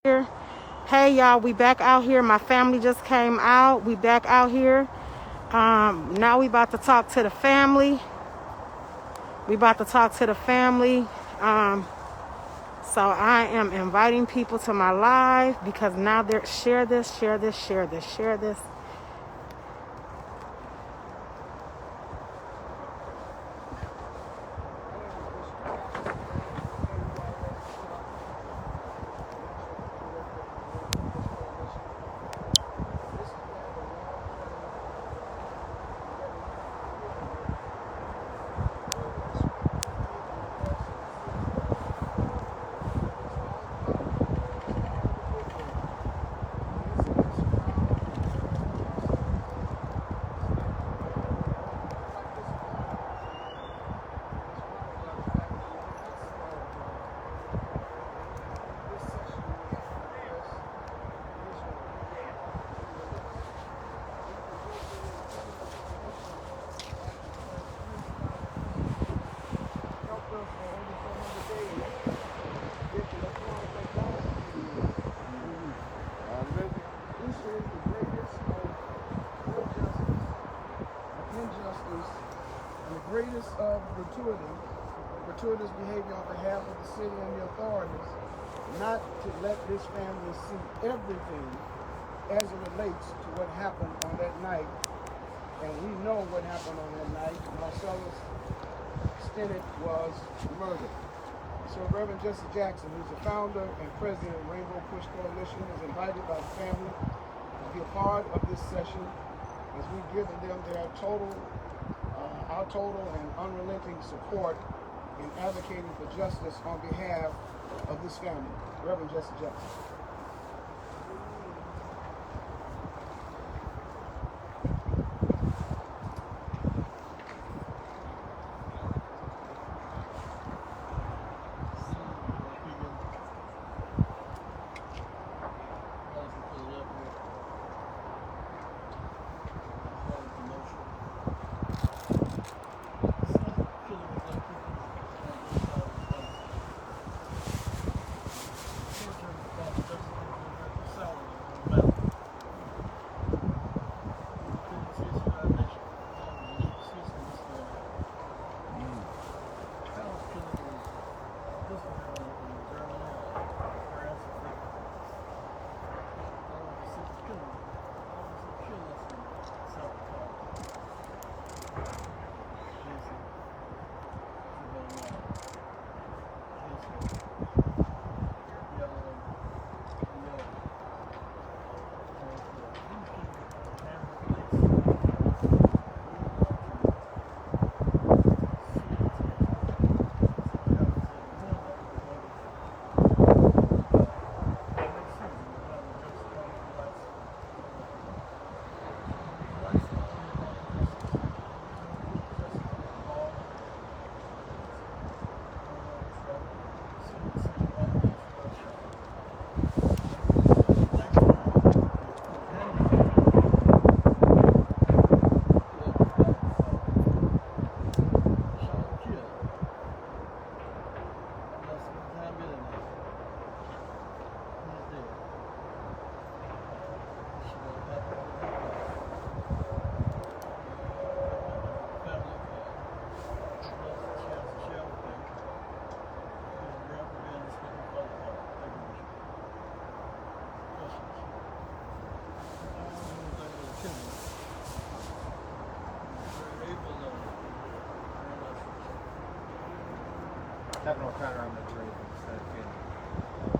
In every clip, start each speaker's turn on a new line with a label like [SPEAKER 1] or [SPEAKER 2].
[SPEAKER 1] Here. Hey y'all, we back out here. My family just came out. We back out here. Now we about to talk to the family. We about to talk to the family. So I am inviting people to my live because now they're share this, share this, share this, share this.
[SPEAKER 2] Greatest of gratuitous behavior on behalf of the city and the authorities, not to let this family see everything as it relates to what happened on that night. And we know what happened on that night. Marcellis Stinnette was murdered. So Reverend Jesse Jackson, who's the founder and president of Rainbow Push Coalition, is invited by the family to be a part of this session as we've given them our total and unrelenting support in advocating for justice on behalf of this family. Reverend Jesse Jackson.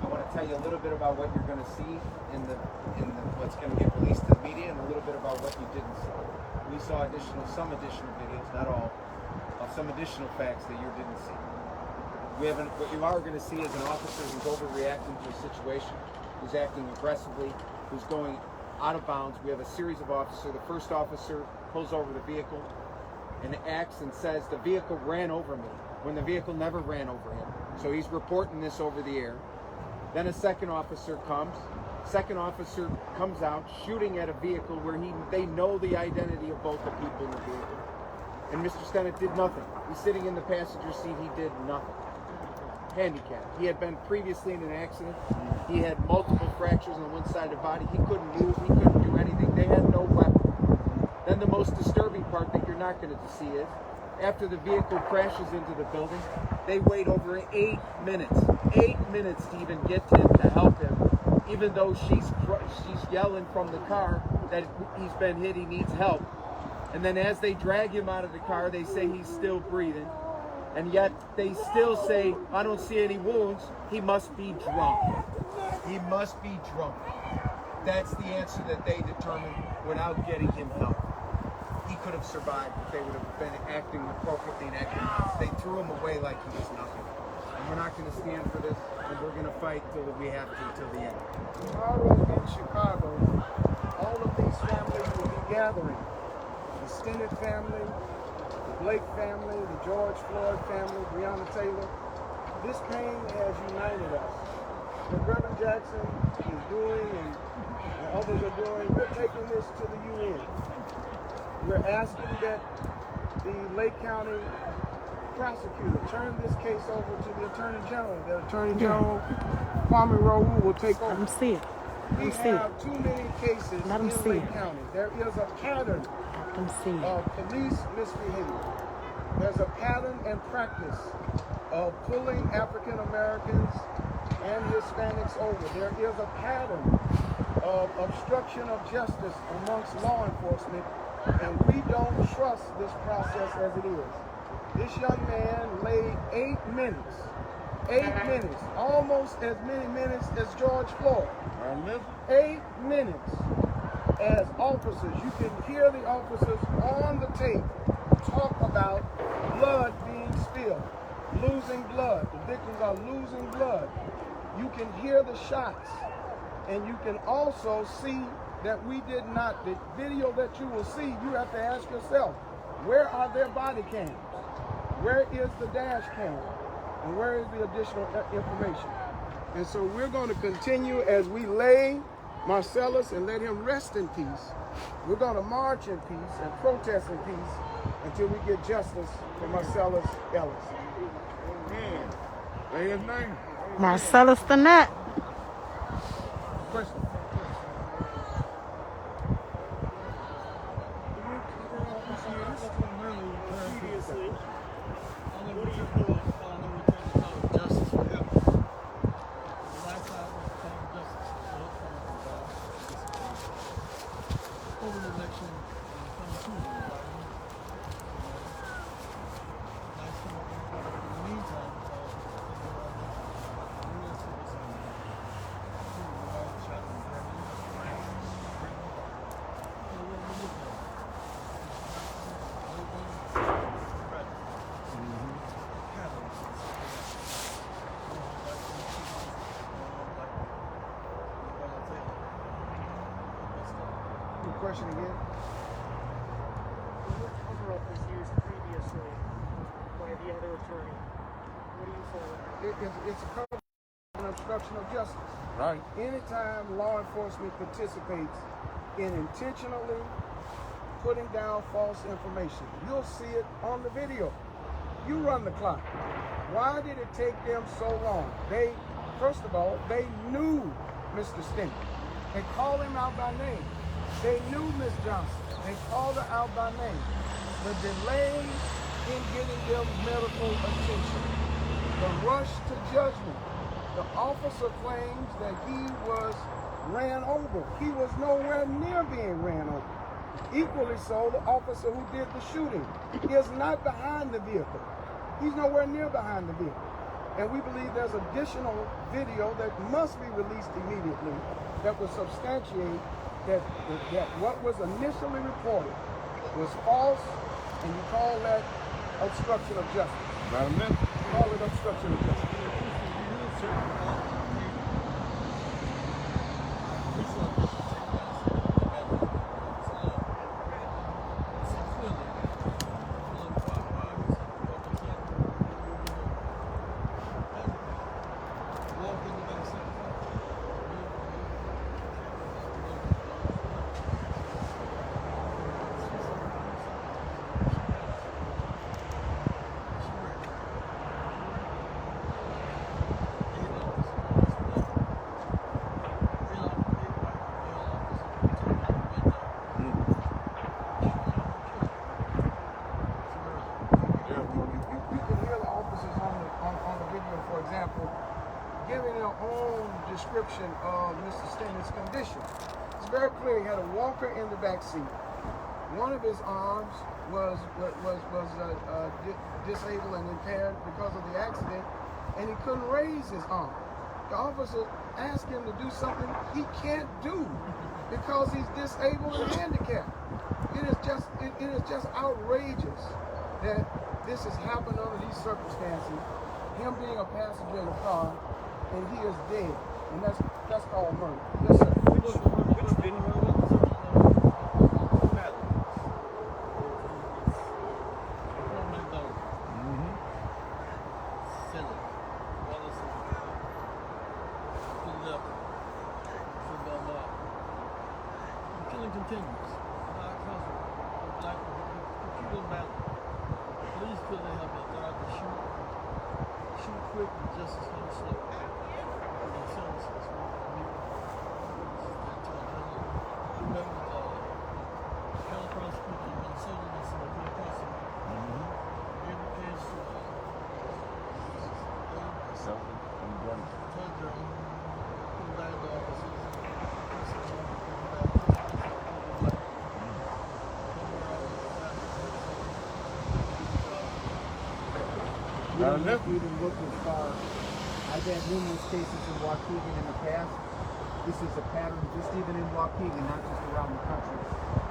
[SPEAKER 3] I want to tell you a little bit about what you're going to see in what's going to get released to the media, and a little bit about what you didn't see. We saw some additional videos, not all, of some additional facts that you didn't see. What you are going to see is an officer who's overreacting to a situation, who's acting aggressively, who's going out of bounds. We have a series of officers. The first officer pulls over the vehicle and acts and says, "The vehicle ran over me," when the vehicle never ran over him. So he's reporting this over the air. Then a second officer comes. Second officer comes out shooting at a vehicle where they know the identity of both the people in the vehicle. And Mr. Stinnette did nothing. He's sitting in the passenger seat. He did nothing.
[SPEAKER 2] handicapped. He had been previously in an accident. He had multiple fractures on one side of the body. He couldn't move. He couldn't do anything. They had no weapon. Then the most disturbing part that you're not going to see is, after the vehicle crashes into the building, they wait over 8 minutes. 8 minutes to even get to him to help him, even though she's yelling from the car that he's been hit, he needs help. And then as they drag him out of the car, they say he's still breathing. And yet they still say, I don't see any wounds. He must be drunk. He must be drunk. That's the answer that they determined without getting him help. He could have survived if they would have been acting appropriately and acting nice. They threw him away like he was nothing. And we're not going to stand for this, and we're going to fight till we have to, till the end. Tomorrow in Chicago, all of these families will be gathering. The Stinnette family, the Blake family, the George Floyd family, Breonna Taylor. This pain has united us. What Reverend Jackson is doing and others are doing, we're taking this to the UN. We're asking that the Lake County prosecutor turn this case over to the Attorney General. The Attorney General, Kwame Raoul, will take over.
[SPEAKER 1] Let them see it.
[SPEAKER 2] We have too many cases in Lake County. There is a pattern of police misbehavior. There's a pattern and practice of pulling African Americans and Hispanics over. There is a pattern of obstruction of justice amongst law enforcement, and we don't trust this process as it is. This young man laid 8 minutes, 8 minutes, almost as many minutes as George Floyd. 8 minutes as officers. You can hear the officers on the tape talk about blood being spilled, losing blood. The victims are losing blood. You can hear the shots, and you can also see that we did not, the video that you will see, you have to ask yourself, where are their body cams? Where is the dash cam? And where is the additional information? And so we're going to continue as we lay Marcellis and let him rest in peace. We're going to march in peace and protest in peace until we get justice for Marcellis Ellis. Amen. Say his name.
[SPEAKER 1] Marcellis Stinnette.
[SPEAKER 2] Question. Question again.
[SPEAKER 4] What cover-up was used previously by the other attorney? What do you say?
[SPEAKER 2] It's a cover and obstruction of justice.
[SPEAKER 5] Right.
[SPEAKER 2] Anytime law enforcement participates in intentionally putting down false information, you'll see it on the video. You run the clock. Why did it take them so long? First of all, they knew Mr. Stinnette. They called him out by name. They knew Ms. Johnson. They called her out by name. The delay in getting them medical attention, the rush to judgment. The officer claims that he was ran over. He was nowhere near being ran over. Equally so, the officer who did the shooting is not behind the vehicle. He's nowhere near behind the vehicle. And we believe there's additional video that must be released immediately that will substantiate that what was initially reported was false, and you call that obstruction of justice. Call it obstruction of justice. description of Mr. Stinnette's condition. It's very clear. He had a walker in the back seat. One of his arms was disabled and impaired because of the accident, and he couldn't raise his arm. The officer asked him to do something he can't do because he's disabled and handicapped. It is just outrageous that this has happened under these circumstances. Him being a passenger in a car, and he is dead, and that's called murder. Yes, sir.
[SPEAKER 5] Which video?
[SPEAKER 6] Continues. Our cousin, the black computer battle. Police couldn't help it. Thought I could shoot quick and justice never slow. And the sentences were remember the county prosecutor in Minnesota and some of the prosecutor. Gave the case to Todd Jones, who died in the office.
[SPEAKER 2] We didn't look as far. I've had numerous cases in Waukegan in the past. This is a pattern just even in Waukegan, not just around the country.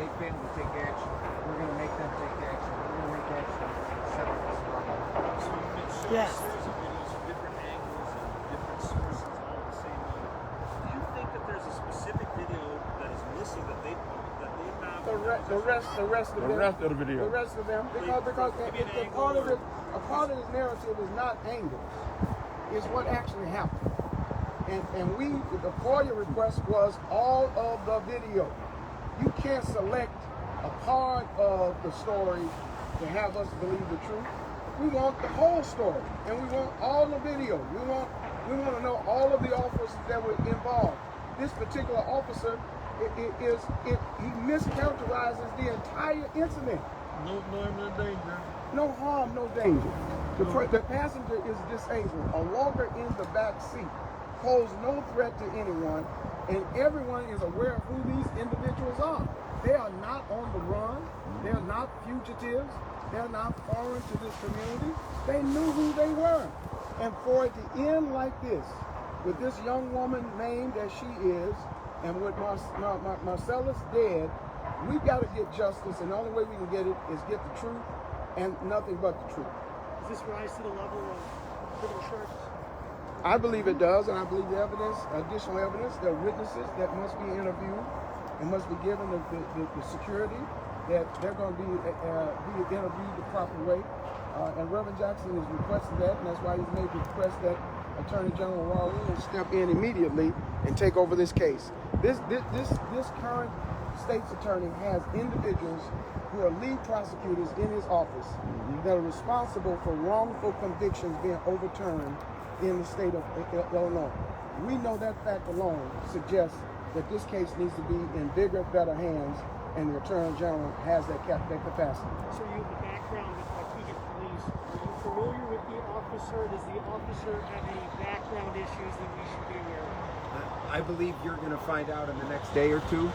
[SPEAKER 2] They fail to take action. We're going to make them take action. We're going to make action. Settle this problem.
[SPEAKER 5] So you can show
[SPEAKER 1] Yes.
[SPEAKER 5] a series of videos from different angles and different sources all at the same moment. Do you think that there's a specific video that is missing that they have?
[SPEAKER 2] The rest of the video. The rest of them, because a part of this narrative is not anger. It's what actually happened. And the FOIA request was all of the video. You can't select a part of the story to have us believe the truth. We want the whole story, and we want all the video. We want to know all of the officers that were involved. This particular officer, he mischaracterizes the entire incident.
[SPEAKER 6] No imminent danger.
[SPEAKER 2] No harm, no danger. The passenger is disabled. A walker in the back seat pose no threat to anyone, and everyone is aware of who these individuals are. They are not on the run. They are not fugitives. They are not foreign to this community. They knew who they were. And for it to end like this, with this young woman named as she is, and with Marcellis dead, we got to get justice, and the only way we can get it is get the truth and nothing but the truth.
[SPEAKER 4] Does this rise to the level of criminal charges?
[SPEAKER 2] I believe it does, and I believe the evidence, additional evidence, there are witnesses that must be interviewed and must be given the security that they're going to be interviewed the proper way. And Reverend Jackson has requested that, and that's why he's made the request that Attorney General Raul will step in immediately and take over this case. This current state's attorney has individuals who are lead prosecutors in his office that are responsible for wrongful convictions being overturned in the state of Illinois. We know that fact alone suggests that this case needs to be in bigger, better hands, and the Attorney General has that capacity.
[SPEAKER 4] So you have the background with Waukegan Police. Are you familiar with the officer? Does the officer have any background issues that we should be aware of?
[SPEAKER 3] I believe you're going to find out in the next day or two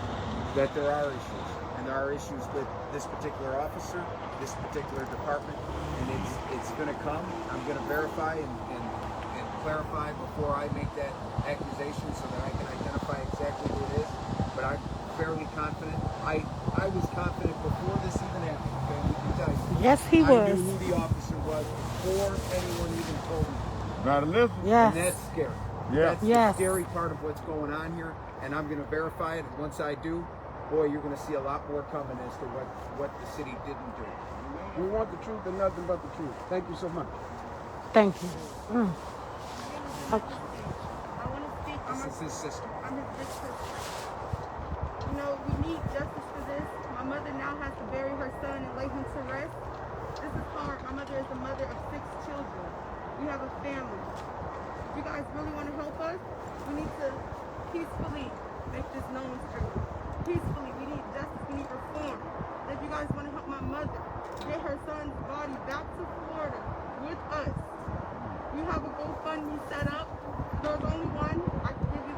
[SPEAKER 3] that there are issues. And there are issues with this particular officer, this particular department, and it's going to come. I'm going to verify and clarify before I make that accusation so that I can identify exactly who it is. But I'm fairly confident. I was confident before this even happened. Okay, we can tell you.
[SPEAKER 1] Yes, he was.
[SPEAKER 3] I knew who the officer was before anyone even told me.
[SPEAKER 7] Not enough.
[SPEAKER 1] Yes.
[SPEAKER 3] And that's scary.
[SPEAKER 7] Yeah.
[SPEAKER 3] That's the scary part of what's going on here, and I'm going to verify it. And once I do, boy, you're going to see a lot more coming as to what the city didn't do.
[SPEAKER 2] We want the truth and nothing but the truth. Thank you so much.
[SPEAKER 1] Thank you. Okay.
[SPEAKER 8] I want to speak.
[SPEAKER 3] This is his sister.
[SPEAKER 8] I'm his big sister. You know, we need justice for this. My mother now has to bury her son and lay him to rest. This is hard. My mother is the mother of 6 children. We have a family. If you guys really want to help us, we need to peacefully make this known to you. Peacefully. We need justice. We need reform. If you guys want to help my mother get her son's body back to Florida with us, we have a GoFundMe set up. There's only one. I can give you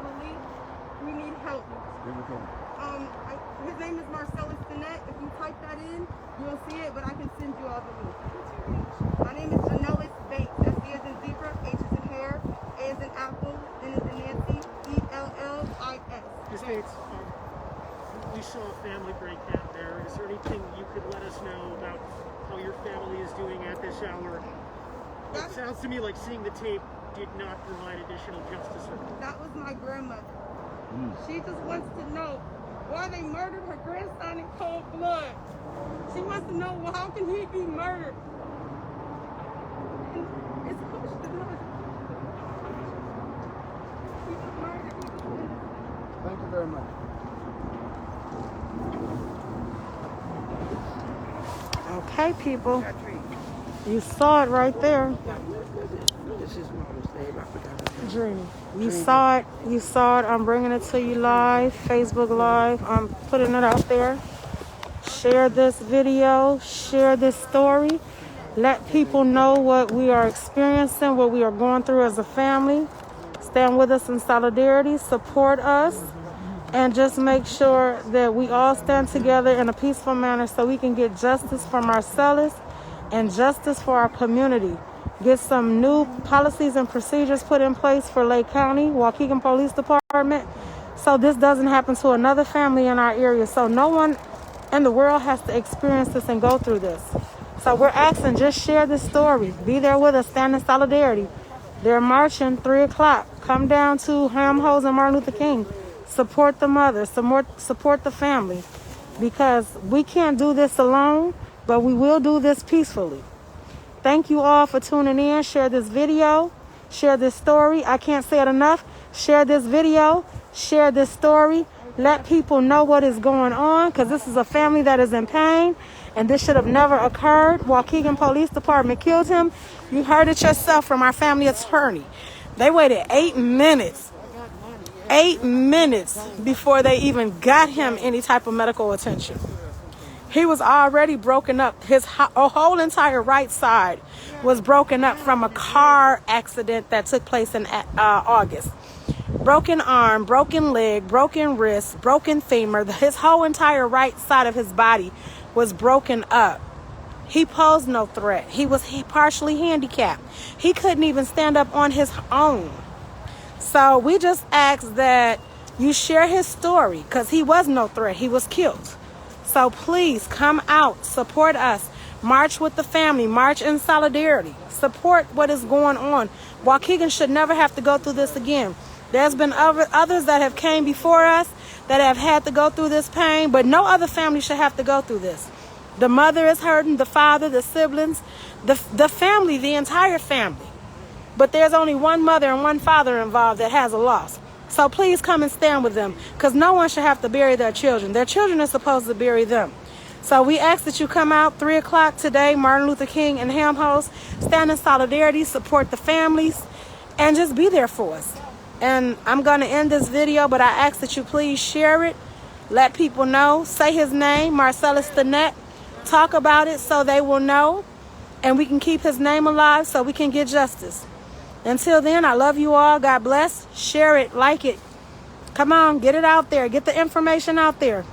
[SPEAKER 2] Okay.
[SPEAKER 8] His name is Marcellis Stinnette. If you type that in, you'll see it, but I can send you all the link. My name is Marcellis Banks. That's D as in zebra, H as in hair, A as in apple, N as in Nancy, E-L-L-I-S.
[SPEAKER 4] Ms. Bates, we saw a family breakdown there. Is there anything you could let us know about how your family is doing at this hour? It sounds to me like seeing the tape did not provide additional justice.
[SPEAKER 8] That was my grandmother. She just wants to know why they murdered her grandson in cold blood. She wants to know, well, how can he be murdered? And it's supposed to know. He was murdered. He was innocent.
[SPEAKER 2] Thank you very much.
[SPEAKER 1] Okay, people. You saw it right there.
[SPEAKER 7] This is Mama's name. I forgot her name.
[SPEAKER 1] Dream. You saw it. You saw it. I'm bringing it to you live. Facebook Live. I'm putting it out there. Share this video. Share this story. Let people know what we are experiencing, what we are going through as a family. Stand with us in solidarity. Support us. And just make sure that we all stand together in a peaceful manner so we can get justice for Marcellis and justice for our community. Get some new policies and procedures put in place for Lake County, Waukegan Police Department, so this doesn't happen to another family in our area. So no one in the world has to experience this and go through this. So we're asking, just share this story. Be there with us, stand in solidarity. They're marching 3 o'clock. Come down to Ham Hoes and Martin Luther King. Support the mother, support the family, because we can't do this alone, but we will do this peacefully. Thank you all for tuning in. Share this video. Share this story. I can't say it enough. Share this video. Share this story. Let people know what is going on, because this is a family that is in pain, and this should have never occurred. Waukegan Police Department killed him. You heard it yourself from our family attorney. They waited 8 minutes. 8 minutes before they even got him any type of medical attention. He was already broken up. His whole entire right side was broken up from a car accident that took place in August. Broken arm, broken leg, broken wrist, broken femur. His whole entire right side of his body was broken up. He posed no threat. He was partially handicapped. He couldn't even stand up on his own. So we just ask that you share his story, because he was no threat. He was killed. So please come out, support us, march with the family, march in solidarity, support what is going on. Waukegan should never have to go through this again. There's been others that have came before us that have had to go through this pain, but no other family should have to go through this. The mother is hurting, the father, the siblings, the family, the entire family. But there's only one mother and one father involved that has a loss. So please come and stand with them, because no one should have to bury their children. Their children are supposed to bury them. So we ask that you come out 3 o'clock today, Martin Luther King and Ham House. Stand in solidarity, support the families, and just be there for us. And I'm going to end this video, but I ask that you please share it. Let people know. Say his name, Marcellis Stinnette. Talk about it so they will know, and we can keep his name alive so we can get justice. Until then, I love you all. God bless. Share it. Like it. Come on. Get it out there. Get the information out there.